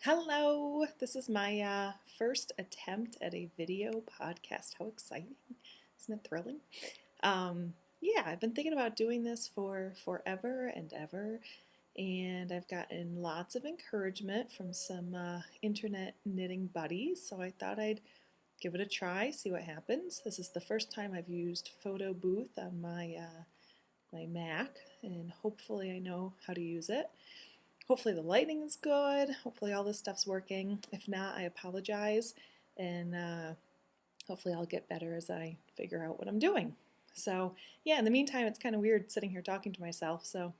Hello! This is my first attempt at a video podcast. How exciting! Isn't it thrilling? Yeah, I've been thinking about doing this for forever and ever, and I've gotten lots of encouragement from some internet knitting buddies, so I thought I'd give it a try, see what happens. This is the first time I've used Photo Booth on my Mac, and hopefully I know how to use it. Hopefully the lighting is good. Hopefully all this stuff's working. If not, I apologize, and hopefully I'll get better as I figure out what I'm doing. So yeah, in the meantime, it's kind of weird sitting here talking to myself. So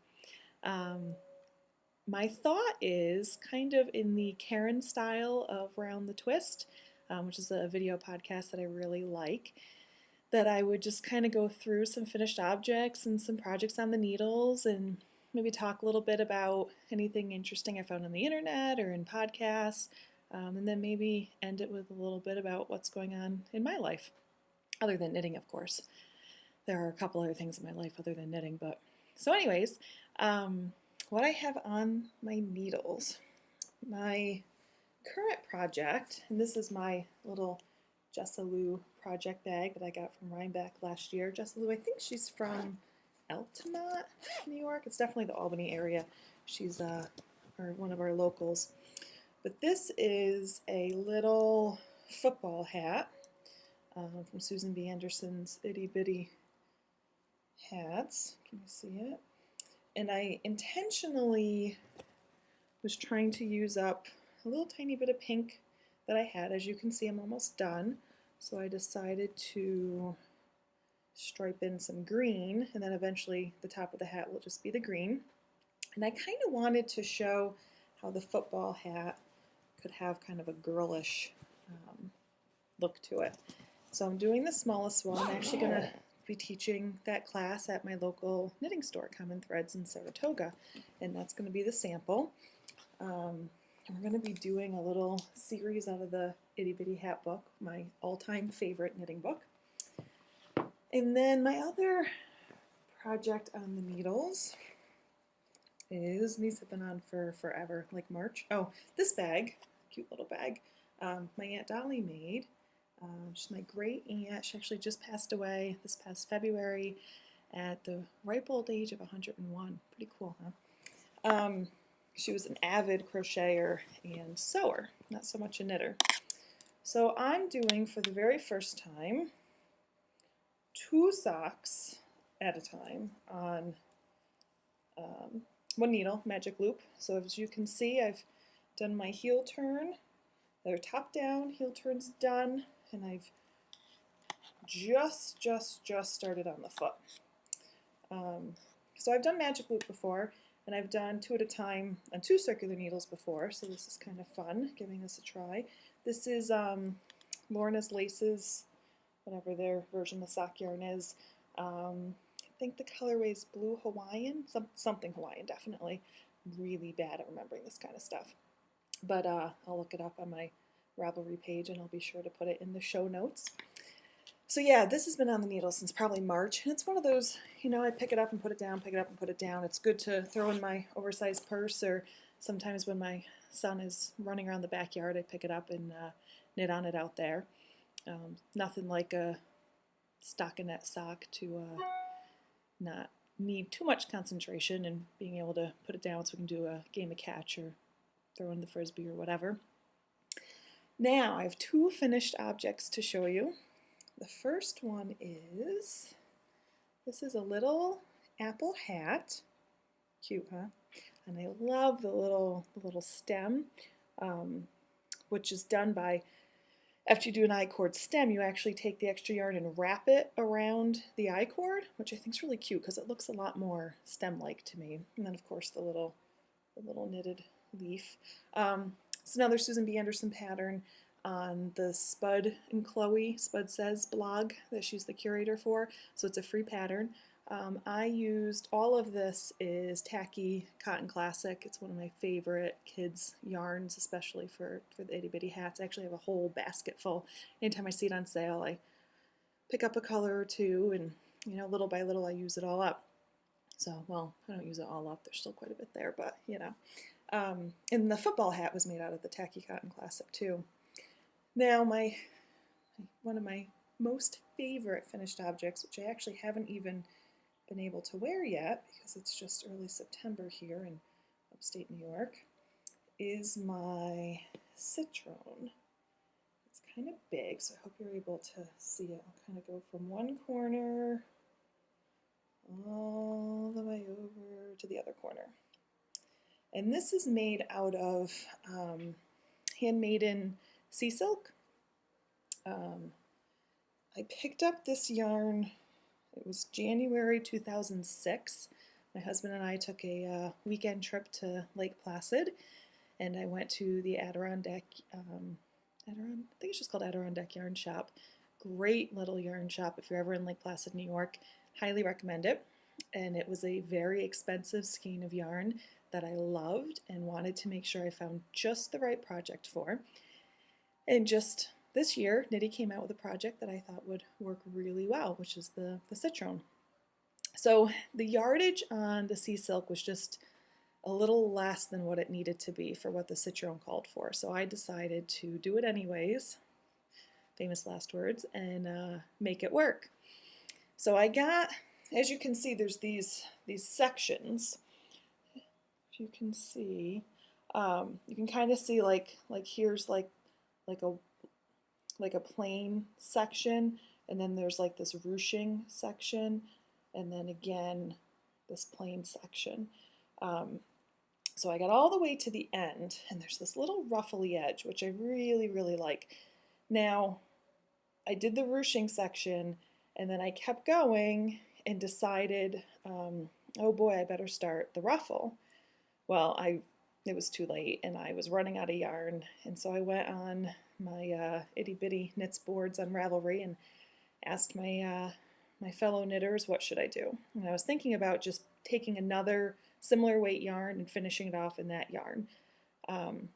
um, my thought is kind of in the Karen style of Round the Twist, which is a video podcast that I really like, that I would just kind of go through some finished objects and some projects on the needles and maybe talk a little bit about anything interesting I found on the internet or in podcasts, and then maybe end it with a little bit about what's going on in my life, other than knitting, of course. There are a couple other things in my life other than knitting, but so anyways, what I have on my needles, my current project, and this is my little Jessalou project bag that I got from Rhinebeck last year. Jessalou, I think she's from Altamont, New York. It's definitely the Albany area. She's one of our locals. But this is a little football hat from Susan B. Anderson's Itty Bitty Hats. Can you see it? And I intentionally was trying to use up a little tiny bit of pink that I had. As you can see, I'm almost done. So I decided to stripe in some green, and then eventually the top of the hat will just be the green. And I kind of wanted to show how the football hat could have kind of a girlish look to it. So I'm doing the smallest one. I'm actually going to be teaching that class at my local knitting store, Common Threads in Saratoga, and that's going to be the sample. We're going to be doing a little series out of the Itty Bitty Hat book, my all-time favorite knitting book. And then my other project on the needles is, these have been on for forever, like March. Oh, this bag, cute little bag, my Aunt Dolly made. She's my great aunt. She actually just passed away this past February at the ripe old age of 101. Pretty cool, huh? She was an avid crocheter and sewer, not so much a knitter. So I'm doing, for the very first time, 2 socks at a time on one needle, magic loop. So as you can see, I've done my heel turn. They're top down, heel turn's done, and I've just started on the foot. So I've done magic loop before, and I've done 2 at a time on 2 circular needles before, so this is kind of fun, giving this a try. This is Lorna's Laces, whatever their version of sock yarn is. I think the colorway is Blue Hawaiian, something Hawaiian, definitely. Really bad at remembering this kind of stuff. But I'll look it up on my Ravelry page, and I'll be sure to put it in the show notes. So yeah, this has been on the needle since probably March, and it's one of those, you know, I pick it up and put it down, pick it up and put it down. It's good to throw in my oversized purse, or sometimes when my son is running around the backyard, I pick it up and knit on it out there. Nothing like a stockinette sock to not need too much concentration and being able to put it down so we can do a game of catch or throw in the frisbee or whatever. Now I have 2 finished objects to show you. The first one is, this is a little apple hat. Cute, huh? And I love the little stem, which is done by, after you do an I-cord stem, you actually take the extra yarn and wrap it around the I-cord, which I think is really cute because it looks a lot more stem-like to me. And then, of course, the little knitted leaf. It's another Susan B. Anderson pattern on the Spud and Chloe, Spud Says blog that she's the curator for, so it's a free pattern. I used, all of this is tacky cotton classic. It's one of my favorite kids yarns, especially for the itty bitty hats. I actually have a whole basket full. Anytime I see it on sale, I pick up a color or two, and you know, little by little I use it all up. So, well, I don't use it all up. There's still quite a bit there, but you know. And the football hat was made out of the tacky cotton classic too. Now one of my most favorite finished objects, which I actually haven't even been able to wear yet because it's just early September here in upstate New York, is my citron. It's kind of big, so I hope you're able to see it. I'll kind of go from one corner all the way over to the other corner. And this is made out of handmade sea silk. I picked up this yarn, it was January 2006. My husband and I took a weekend trip to Lake Placid, and I went to the Adirondack, I think it's just called Adirondack Yarn Shop. Great little yarn shop if you're ever in Lake Placid, New York. Highly recommend it. And it was a very expensive skein of yarn that I loved and wanted to make sure I found just the right project for. And just this year, Knitty came out with a project that I thought would work really well, which is the citron. So the yardage on the sea silk was just a little less than what it needed to be for what the citron called for. So I decided to do it anyways, famous last words, and make it work. So I got, as you can see, there's these sections. If you can see, you can kind of see like here's like a plain section, and then there's like this ruching section, and then again this plain section. So I got all the way to the end, and there's this little ruffly edge, which I really, really like. Now, I did the ruching section, and then I kept going and decided, oh boy, I better start the ruffle. Well, it was too late, and I was running out of yarn, and so I went on my itty bitty knits boards on Ravelry and asked my fellow knitters, what should I do? And I was thinking about just taking another similar weight yarn and finishing it off in that yarn. And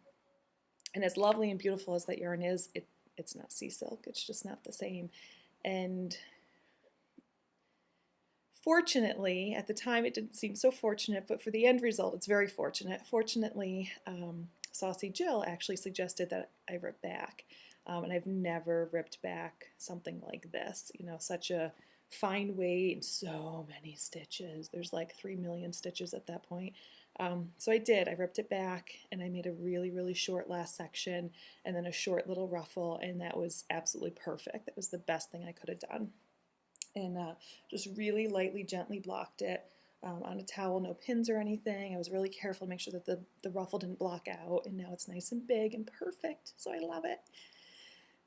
as lovely and beautiful as that yarn is, it's not sea silk. It's just not the same. And fortunately, at the time it didn't seem so fortunate, but for the end result, it's very fortunate. Fortunately, Saucy Jill actually suggested that I rip back. And I've never ripped back something like this, you know, such a fine weight and so many stitches. There's like 3 million stitches at that point. So I did. I ripped it back, and I made a really, really short last section and then a short little ruffle, and that was absolutely perfect. That was the best thing I could have done. And just really lightly, gently blocked it on a towel, no pins or anything. I was really careful to make sure that the ruffle didn't block out, and now it's nice and big and perfect, so I love it.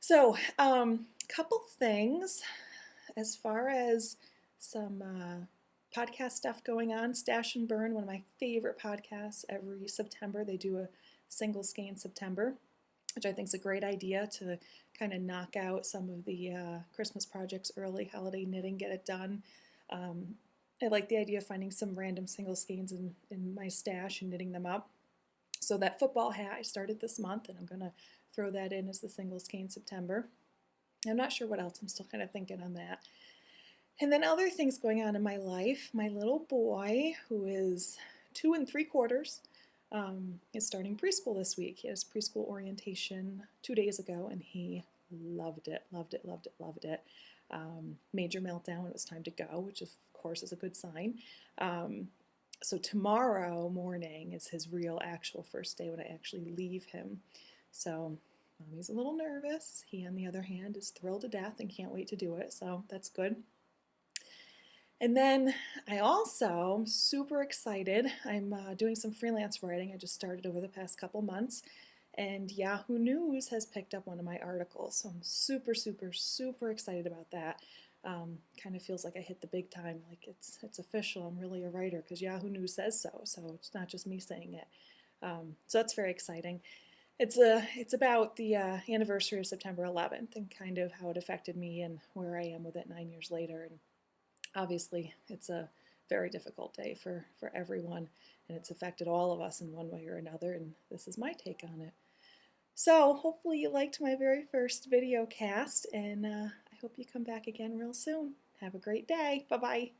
So, couple things as far as some podcast stuff going on. Stash and Burn, one of my favorite podcasts. Every September they do a single skein September, which I think is a great idea to kind of knock out some of the Christmas projects early, holiday knitting, get it done. I like the idea of finding some random single skeins in my stash and knitting them up. So that football hat I started this month, and I'm going to throw that in as the single skein September. I'm not sure what else. I'm still kind of thinking on that. And then other things going on in my life. My little boy, who is 2 3/4, is starting preschool this week. He has preschool orientation 2 days ago, and he loved it, loved it, loved it, loved it. Major meltdown when it was time to go, which of course is a good sign. So tomorrow morning is his real actual first day when I actually leave him. So Mommy's a little nervous. He, on the other hand, is thrilled to death and can't wait to do it, so that's good. And then I also am super excited. I'm doing some freelance writing. I just started over the past couple months, and Yahoo News has picked up one of my articles, so I'm super, super, super excited about that. Kind of feels like I hit the big time, like it's official. I'm really a writer because Yahoo News says so, so it's not just me saying it. So that's very exciting. It's about the anniversary of September 11th and kind of how it affected me and where I am with it 9 years later. And obviously, it's a very difficult day for everyone, and it's affected all of us in one way or another, and this is my take on it. So hopefully you liked my very first video cast, and I hope you come back again real soon. Have a great day. Bye-bye.